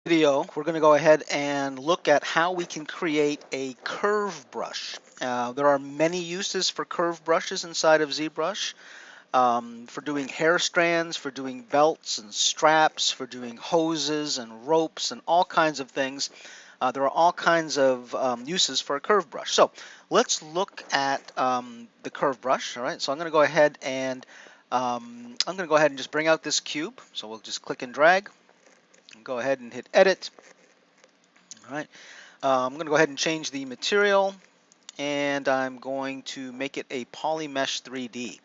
Video, we're going to go ahead and look at how we can create a curve brush. There are many uses for curve brushes inside of ZBrush, for doing hair strands, for doing belts and straps, for doing hoses and ropes and all kinds of things. There are all kinds of uses for a curve brush. So let's look at the curve brush. All right, so I'm going to go ahead and just bring out this cube. So we'll just click and drag and go ahead and hit edit. All right, I'm going to go ahead and change the material, and I'm going to make it a polymesh 3D.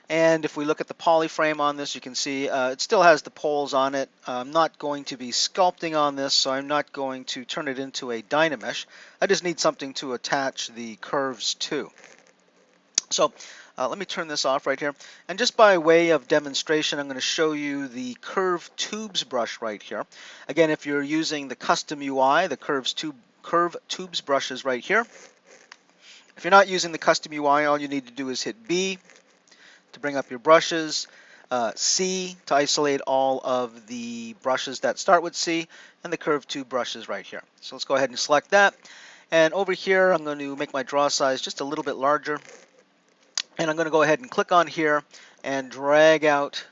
And if we look at the poly frame on this, you can see it still has the poles on it. I'm not going to be sculpting on this, so I'm not going to turn it into a Dynamesh. I just need something to attach the curves to. So let me turn this off right here. And just by way of demonstration, I'm going to show you the Curve Tubes brush right here. Again, if you're using the custom UI, the Curve Tubes brush is right here. If you're not using the custom UI, all you need to do is hit B to bring up your brushes, C to isolate all of the brushes that start with C, and the Curve Tube brush is right here. So let's go ahead and select that. And over here, I'm going to make my draw size just a little bit larger. And I'm going to go ahead and click on here and drag out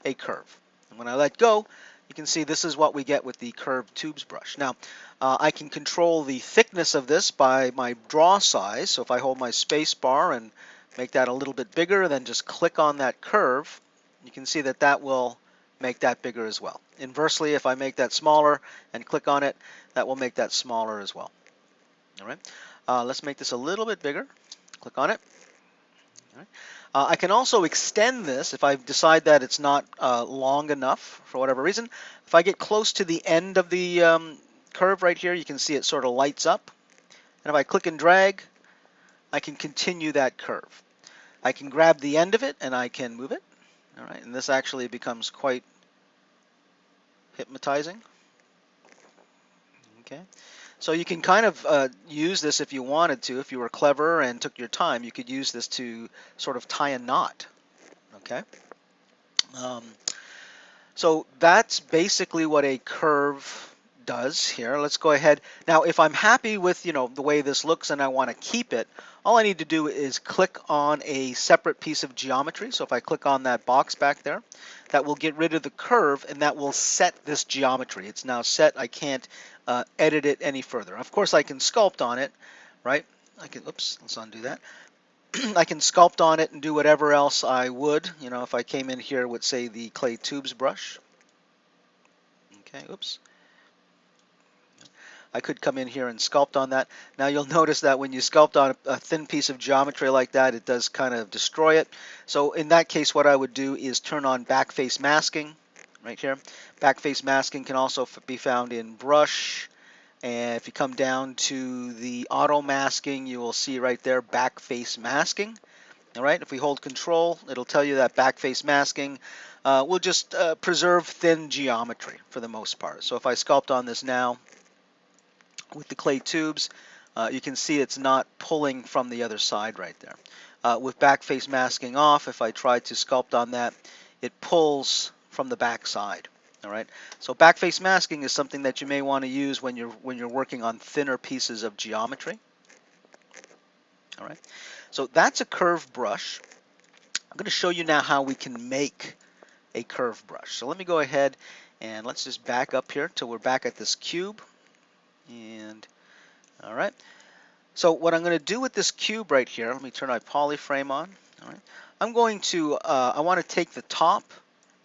a curve. And when I let go, you can see this is what we get with the Curved Tubes brush. Now, I can control the thickness of this by my draw size. So if I hold my space bar and make that a little bit bigger, then just click on that curve, you can see that that will make that bigger as well. Inversely, if I make that smaller and click on it, that will make that smaller as well. All right. Let's make this a little bit bigger. Click on it. All right. I can also extend this if I decide that it's not long enough for whatever reason. If I get close to the end of the curve right here, you can see it sort of lights up. And if I click and drag, I can continue that curve. I can grab the end of it and I can move it. All right, and this actually becomes quite hypnotizing. Okay. So you can kind of use this if you wanted to. If you were clever and took your time, you could use this to sort of tie a knot. Okay. Um, so that's basically what a curve does here. Let's go ahead. Now, if I'm happy with, the way this looks and I want to keep it, all I need to do is click on a separate piece of geometry. So if I click on that box back there, that will get rid of the curve and that will set this geometry. It's now set. I can't edit it any further. Of course, I can sculpt on it, right? Oops, let's undo that. I can sculpt on it and do whatever else I would, if I came in here with, say, the clay tubes brush. Okay, oops. I could come in here and sculpt on that. Now you'll notice that when you sculpt on a thin piece of geometry like that, it does kind of destroy it. So in that case, what I would do is turn on backface masking right here. Backface masking can also be found in brush. And if you come down to the auto masking, you will see right there backface masking. All right, if we hold control, it'll tell you that backface masking will just preserve thin geometry for the most part. So if I sculpt on this now with the clay tubes, you can see it's not pulling from the other side right there. With backface masking off, if I try to sculpt on that, it pulls from the back side. All right. So backface masking is something that you may want to use when you're working on thinner pieces of geometry. All right. So that's a curve brush. I'm going to show you now how we can make a curve brush. So let me go ahead and let's just back up here till we're back at this cube. And all right. So what I'm going to do with this cube right here, let me turn my poly frame on. All right. I'm going to, I want to take the top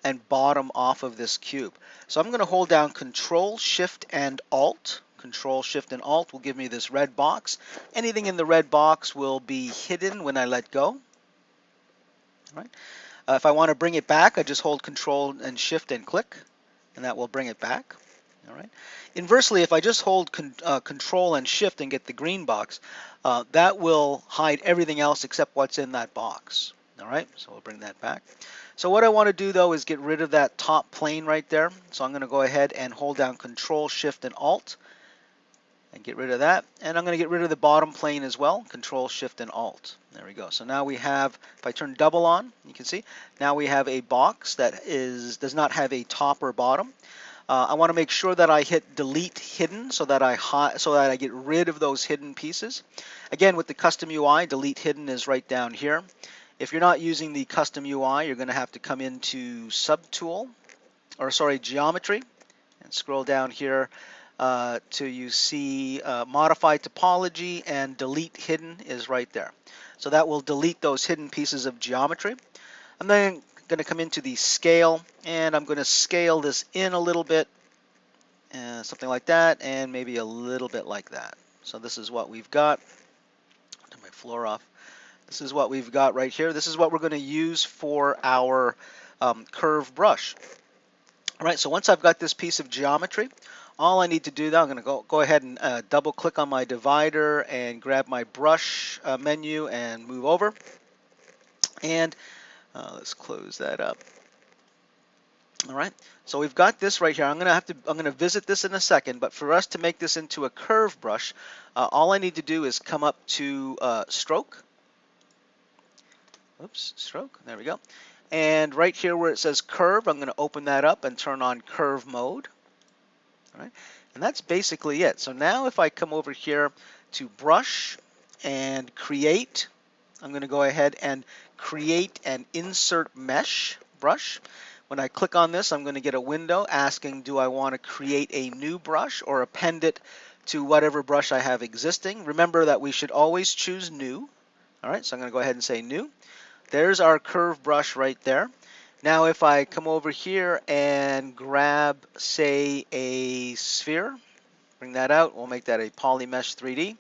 and bottom off of this cube. So I'm going to hold down Control, Shift, and Alt. Control, Shift, and Alt will give me this red box. Anything in the red box will be hidden when I let go. All right. If I want to bring it back, I just hold Control and Shift and click, and that will bring it back. All right. Inversely, if I just hold Control and Shift and get the green box, that will hide everything else except what's in that box. All right, so we'll bring that back. So what I want to do though is get rid of that top plane right there. So I'm going to go ahead and hold down Control, Shift, and Alt and get rid of that. And I'm going to get rid of the bottom plane as well. Control, Shift, and Alt. There we go. So now we have, if I turn double on, you can see, now we have a box that does not have a top or bottom. I want to make sure that I hit delete hidden so that I get rid of those hidden pieces. Again, with the custom UI, delete hidden is right down here. If you're not using the custom UI, you're going to have to come into subtool, or sorry, geometry, and scroll down here till you see modify topology, and delete hidden is right there. So that will delete those hidden pieces of geometry. I'm then going to come into the scale, and I'm going to scale this in a little bit, something like that, and maybe a little bit like that. So this is what we've got. Turn my floor off. This is what we've got right here. This is what we're going to use for our curve brush. All right, so once I've got this piece of geometry, all I need to do now, I'm going to go ahead and double click on my divider and grab my brush menu and move over. And let's close that up. All right, so we've got this right here. I'm going to visit this in a second, but for us to make this into a curve brush, all I need to do is come up to stroke. Oops, stroke. There we go. And right here where it says curve, I'm going to open that up and turn on curve mode. All right, and that's basically it. So now if I come over here to brush and create, I'm going to go ahead and create an insert mesh brush. When I click on this, I'm going to get a window asking, do I want to create a new brush or append it to whatever brush I have existing? Remember that we should always choose new. All right, so I'm going to go ahead and say new. There's our curve brush right there. Now if I come over here and grab, say, a sphere, bring that out, we'll make that a polymesh 3D.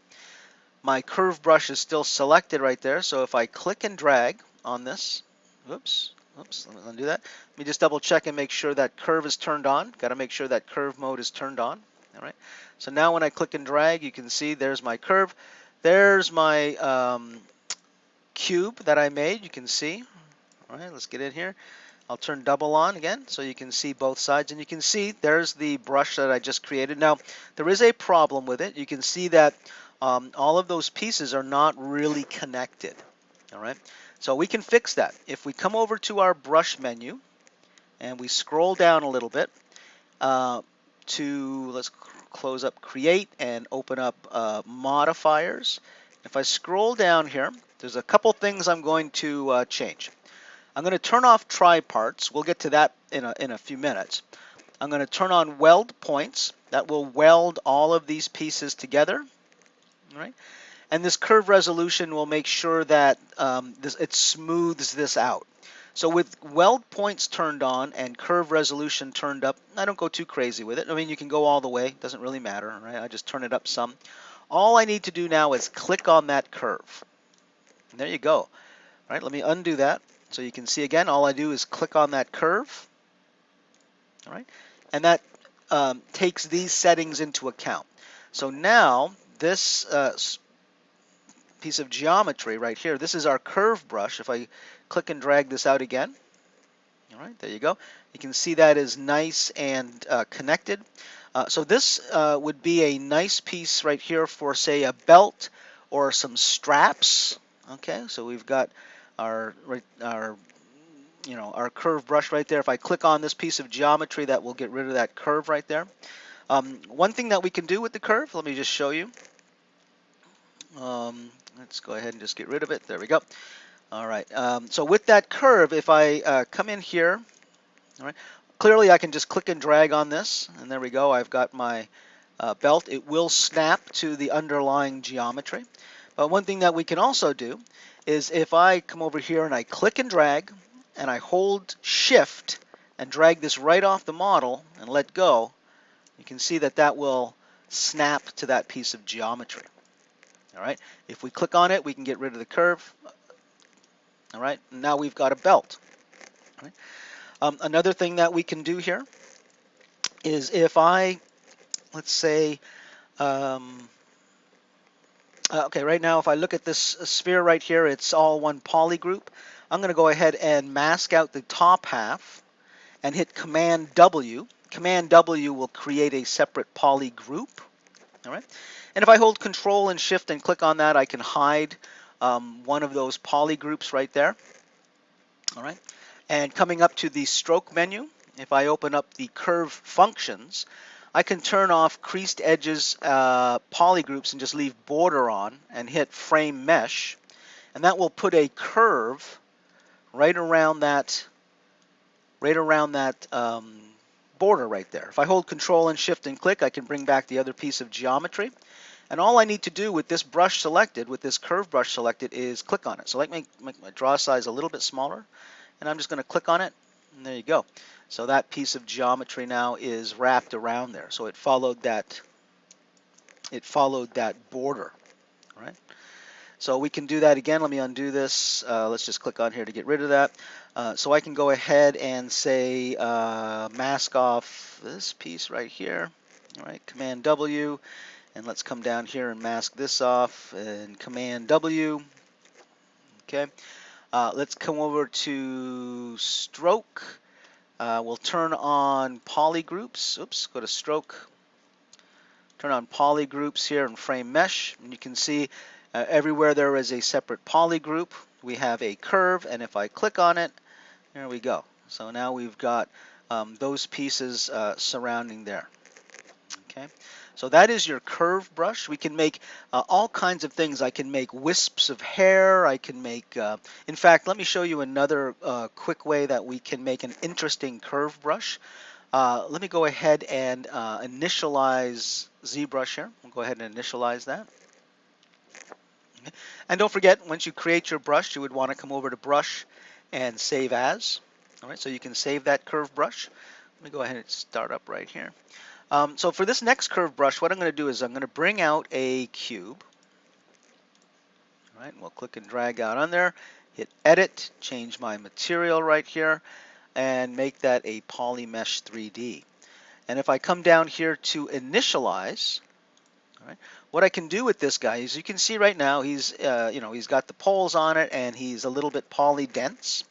My curve brush is still selected right there, so if I click and drag on this, oops, let me undo that. Let me just double check and make sure that curve is turned on. Got to make sure that curve mode is turned on. All right. So now when I click and drag, you can see there's my curve. There's my cube that I made. You can see. All right, let's get in here. I'll turn double on again so you can see both sides, and you can see there's the brush that I just created. Now there is a problem with it. You can see that all of those pieces are not really connected. All right, so we can fix that. If we come over to our brush menu and we scroll down a little bit let's close up create and open up modifiers. If I scroll down here, there's a couple things I'm going to change. I'm going to turn off tri-parts. We'll get to that in a few minutes. I'm going to turn on weld points. That will weld all of these pieces together. All right? And this curve resolution will make sure that it smooths this out. So with weld points turned on and curve resolution turned up, I don't go too crazy with it. I mean, you can go all the way. It doesn't really matter. Right? I just turn it up some. All I need to do now is click on that curve. And there you go. All right, let me undo that. So you can see again, all I do is click on that curve, all right, and that takes these settings into account. So now this piece of geometry right here, this is our curve brush. If I click and drag this out again, all right, there you go. You can see that is nice and connected. So this would be a nice piece right here for, say, a belt or some straps. Okay, so we've got our curve brush right there. If I click on this piece of geometry, that will get rid of that curve right there. One thing that we can do with the curve, let me just show you. Let's go ahead and just get rid of it. There we go. All right. So with that curve, if I come in here, all right, clearly I can just click and drag on this, and there we go. I've got my belt. It will snap to the underlying geometry. But one thing that we can also do is if I come over here and I click and drag and I hold shift and drag this right off the model and let go, you can see that that will snap to that piece of geometry. All right. If we click on it, we can get rid of the curve. All right. Now we've got a belt. All right. Another thing that we can do here is if I, let's say, okay, right now if I look at this sphere right here, it's all one poly group. I'm going to go ahead and mask out the top half and hit Command W. Command W will create a separate poly group. All right. And if I hold Control and Shift and click on that, I can hide one of those poly groups right there. All right. And coming up to the stroke menu, if I open up the curve functions, I can turn off creased edges, polygroups, and just leave border on and hit frame mesh. And that will put a curve right around that border right there. If I hold Control and Shift and click, I can bring back the other piece of geometry. And all I need to do with this brush selected, with this curve brush selected, is click on it. So let me make my draw size a little bit smaller, and I'm just going to click on it, and there you go. So that piece of geometry now is wrapped around there. So it followed that border, right? So we can do that again. Let me undo this. Let's just click on here to get rid of that. So I can go ahead and say mask off this piece right here. All right, Command W, and let's come down here and mask this off, and Command W. Okay, let's come over to Stroke. We'll turn on polygroups. Oops, go to Stroke. Turn on polygroups here and frame mesh, and you can see everywhere there is a separate polygroup, we have a curve, and if I click on it, there we go. So now we've got those pieces surrounding there. Okay, so that is your curve brush. We can make all kinds of things. I can make wisps of hair. I can make, in fact, let me show you another quick way that we can make an interesting curve brush. Let me go ahead and initialize ZBrush here. We'll go ahead and initialize that. Okay. And don't forget, once you create your brush, you would want to come over to Brush and Save As. All right, so you can save that curve brush. Let me go ahead and start up right here. So for this next curve brush, what I'm going to do is I'm going to bring out a cube. All right, we'll click and drag out on there, hit Edit, change my material right here, and make that a Polymesh 3D. And if I come down here to initialize, all right, what I can do with this guy is you can see right now he's he's got the poles on it and he's a little bit poly dense.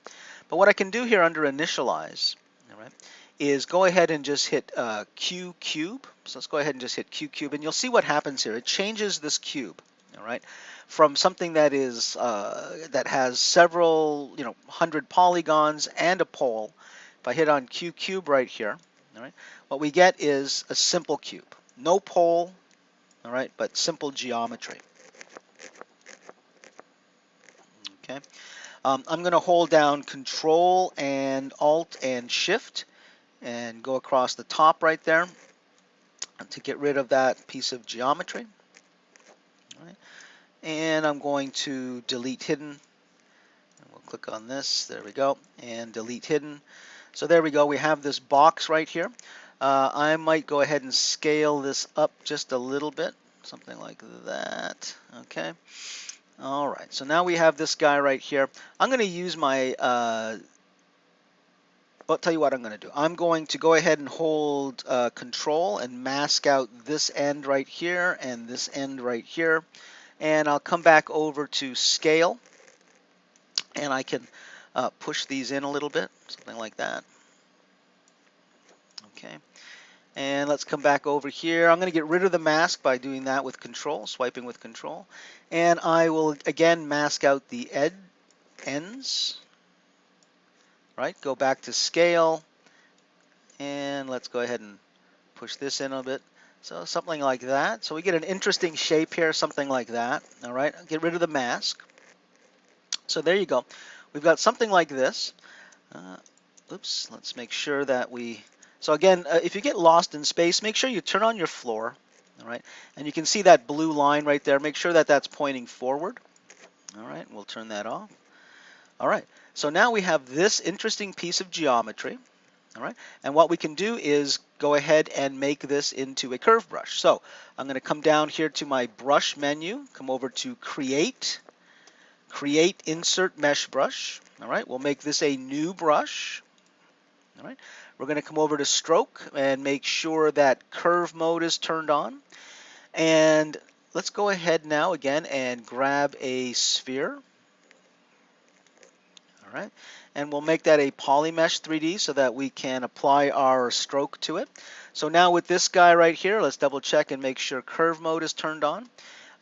But what I can do here under initialize, all right, is go ahead and just hit Q cube. So let's go ahead and just hit Q cube, and you'll see what happens here. It changes this cube, all right, from something that is that has several 100 polygons and a pole. If I hit on Q cube right here, all right, what we get is a simple cube, no pole, all right, but simple geometry. Okay, I'm going to hold down Control and Alt and Shift and go across the top right there to get rid of that piece of geometry. All right. And I'm going to delete hidden. We'll click on this. There we go. And delete hidden. So there we go. We have this box right here. I might go ahead and scale this up just a little bit, something like that. Okay. All right. So now we have this guy right here. I'm going to use my I'll tell you what I'm going to do. I'm going to go ahead and hold Control and mask out this end right here and this end right here. And I'll come back over to Scale. And I can push these in a little bit, something like that. Okay. And let's come back over here. I'm going to get rid of the mask by doing that with Control, swiping with Control. And I will, again, mask out the ends. Right, go back to Scale, and let's go ahead and push this in a bit. So something like that. So we get an interesting shape here, something like that. All right, get rid of the mask. So there you go. We've got something like this. Oops, let's make sure that we... So again, if you get lost in space, make sure you turn on your floor. All right, and you can see that blue line right there. Make sure that that's pointing forward. All right, we'll turn that off. All right, so now we have this interesting piece of geometry, all right, and what we can do is go ahead and make this into a curve brush. So I'm going to come down here to my brush menu, come over to Create, Insert Mesh Brush, all right, we'll make this a new brush, all right, we're going to come over to Stroke and make sure that Curve Mode is turned on, and let's go ahead now again and grab a sphere. All right, and we'll make that a Polymesh 3D so that we can apply our stroke to it. So now with this guy right here, let's double check and make sure curve mode is turned on.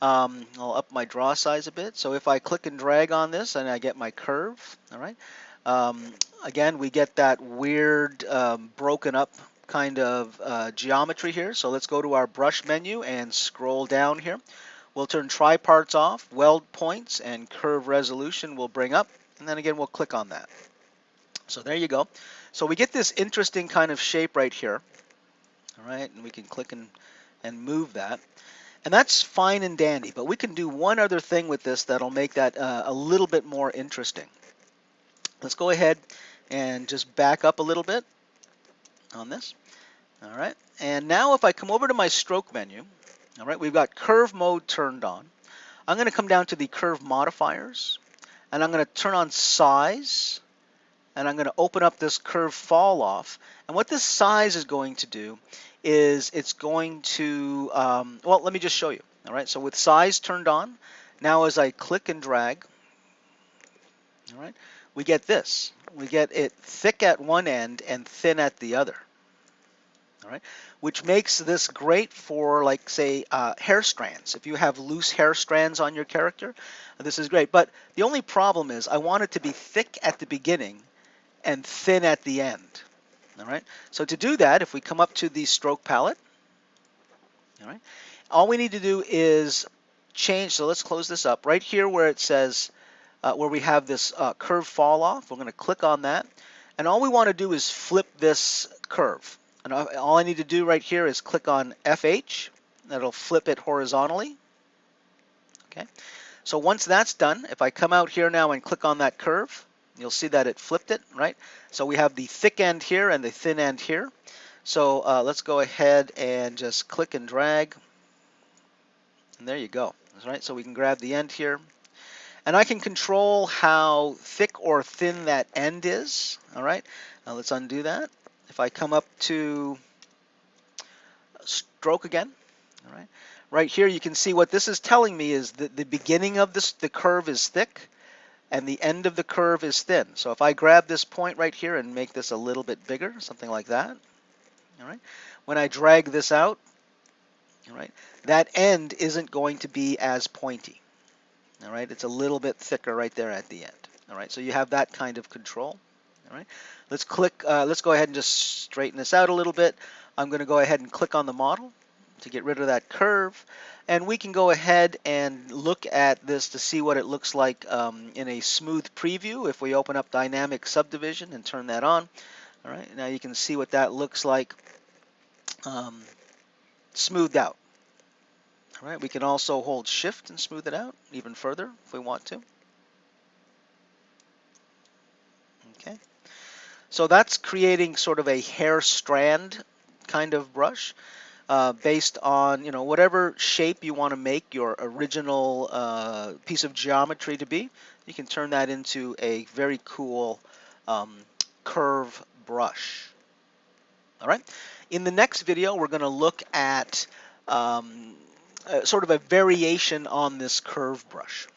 I'll up my draw size a bit. So if I click and drag on this and I get my curve, all right, Um, Again, we get that weird broken up kind of geometry here. So let's go to our brush menu and scroll down here. We'll turn triparts off, weld points, and curve resolution will bring up. And then again, we'll click on that. So there you go. So we get this interesting kind of shape right here. All right, and we can click and move that. And that's fine and dandy, but we can do one other thing with this that'll make that a little bit more interesting. Let's go ahead and just back up a little bit on this. All right, and now if I come over to my stroke menu, all right, we've got curve mode turned on. I'm going to come down to the curve modifiers, and I'm going to turn on size, and I'm going to open up this curve fall off. And what this size is going to do is it's going to, well, let me just show you. All right, so with size turned on, now as I click and drag, all right, we get this. We get it thick at one end and thin at the other. All right, which makes this great for, like, say, hair strands. If you have loose hair strands on your character, this is great. But the only problem is I want it to be thick at the beginning and thin at the end. All right, so to do that, if we come up to the stroke palette, all right, all we need to do is change. So let's close this up right here where it says where we have this curve fall off. We're going to click on that, and all we want to do is flip this curve. And all I need to do right here is click on FH. That'll flip it horizontally. Okay. So once that's done, if I come out here now and click on that curve, you'll see that it flipped it, right? So we have the thick end here and the thin end here. So let's go ahead and just click and drag. And there you go. That's right. So we can grab the end here. And I can control how thick or thin that end is. All right. Now let's undo that. If I come up to stroke again, all right. Right here you can see what this is telling me is that the beginning of the curve is thick and the end of the curve is thin. So if I grab this point right here and make this a little bit bigger, something like that, all right. When I drag this out, all right, that end isn't going to be as pointy. All right, it's a little bit thicker right there at the end. All right, so you have that kind of control. All right, let's click. Let's go ahead and just straighten this out a little bit. I'm going to go ahead and click on the model to get rid of that curve, and we can go ahead and look at this to see what it looks like in a smooth preview. If we open up dynamic subdivision and turn that on, all right, now you can see what that looks like smoothed out. All right, we can also hold shift and smooth it out even further if we want to. Okay, so that's creating sort of a hair strand kind of brush based on, whatever shape you want to make your original piece of geometry to be. You can turn that into a very cool curve brush. All right, in the next video we're going to look at sort of a variation on this curve brush.